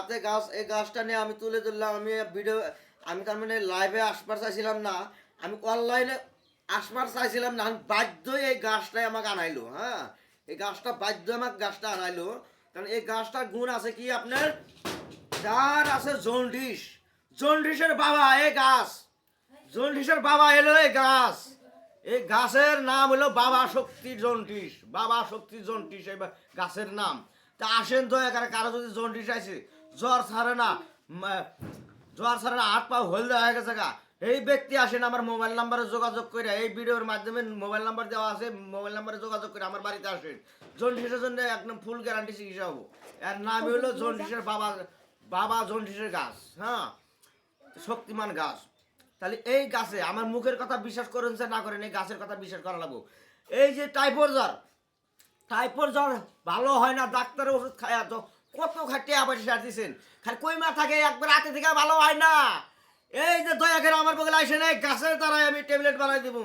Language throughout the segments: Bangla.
হাতে গাছ, এই গাছটা নিয়ে আমি তুলে ধরলাম। আমি তার মানে লাইভে আসবার চাইছিলাম না, আমি অনলাইনে আসবার চাইছিলাম না, আমি বাধ্যই এই গাছটাই আমাকে আনাইলো। হ্যাঁ, এই গাছটা বাধ্য আমাকে গাছটা আনাইলো। কারণ এই গাছটার গুণ আছে কি আপনার, যার আছে জন্ডিস, জন্ডিসের বাবা এই গাছ, জন্ডিসের বাবা এলো এই গাছ। এই গাছের নাম হলো বাবা শক্তির জন্ডিস, বাবা শক্তির জন্ডিস এই গাছের নাম। তা আসেন দয়া করে, কারো যদি জন্ডিস আছে, জ্বর ছাড়ে না, জ্বর ছাড়ে না, হাত পা হলদে হয়ে গেছে গা, এই ব্যক্তি আসেন আমার মোবাইল নাম্বারে যোগাযোগ করে, এই ভিডিওর মাধ্যমে মোবাইল নাম্বার দেওয়া আছে, মোবাইল নাম্বারে যোগাযোগ করে আমার বাড়িতে আসেন। জন্ডিসের জন্য একদম ফুল গ্যারান্টি চিকিৎসা হবো। এর নাম হলো জন্ডিসের বাবা, বাবা জন্ডিসের গাছ। হ্যাঁ, শক্তিমান গাছ। তাহলে এই গাছে আমার মুখের কথা বিশ্বাস করেন সে না করেন, এই গাছের কথা বিশ্বাস করা লাগবো। এই যে টাইফয়েড জ্বর, টাইফয়েড জ্বর ভালো হয় না, ডাক্তারের ওষুধ খায়া তো কত খাটিয়ে আবার দিচ্ছেন, খালি কইমা থাকে, একবার রাতে থেকে ভালো হয় না। এই যে দয়া করে আমার বগলে আসেন, এই গাছের দ্বারাই আমি ট্যাবলেট বানাই দেবো।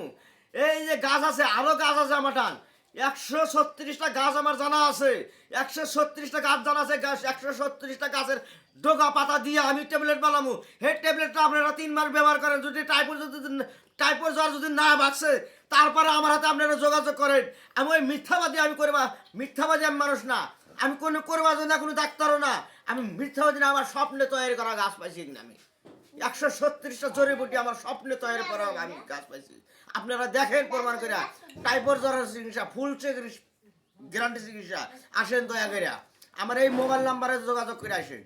এই যে গাছ আছে, আরো গাছ আছে আমার টান, 136টা গাছ আমার জানা আছে, 136টা গাছ জানা আছে, 136টা গাছের ডোকা পাতা দিয়ে আমি ট্যাবলেট বানাবো। সেই ট্যাবলেটটা আপনারা 3 মাস ব্যবহার করেন, যদি টাইফয়েড জ্বর যদি না বাঁচছে, তারপরে আমার হাতে আপনারা যোগাযোগ করেন। আমি ওই মিথ্যাবাদী, আমি করবা মিথ্যাবাদী, আমি মানুষ না, আমি কোনো করবাজ না, কোনো ডাক্তারও না, আমি মিথ্যাবাদী না। আমার স্বপ্নে তৈরি করা গাছ পাইছি আমি, 136টা জড়িবুটি আমার স্বপ্নে তৈরি করা আমি গাছ পাইছি। আপনারা দেখেন প্রমাণ করে, টাইফয়েড জ্বরের চিকিৎসা ফুল গ্যারান্টি চিকিৎসা। আসেন দয়া করে আমার এই মোবাইল নাম্বারে যোগাযোগ করে আসেন।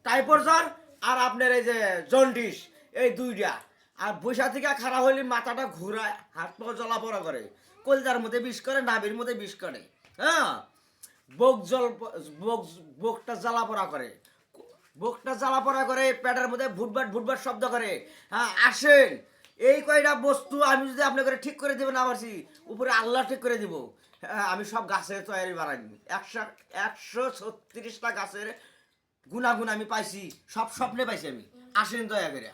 টাইফয়েড জ্বর আর আপনার এই যে জন্ডিস, এই দুইটা। আর বৈশা থেকে খারাপ হইলে মাথাটা ঘুরায়, হাত পা জ্বলাপড়া করে, কলজার মধ্যে বিষ করে, নাভির মধ্যে বিষ করে। হ্যাঁ, বুকটা জ্বালাপড়া করে, বুকটা জ্বালাপড়া করে, পেটের মধ্যে ভুটভাট ভুটভাট শব্দ করে। হ্যাঁ, আসেন, এই কয়টা বস্তু আমি যদি আপনি করে ঠিক করে দেবেন, পারছি উপরে আল্লাহ ঠিক করে দিব। হ্যাঁ, আমি সব গাছের তৈরি বানাই, 136টা গাছের গুণাগুণ আমি পাইছি, সব স্বপ্নে পাইছি আমি। আসেন দয়া করে।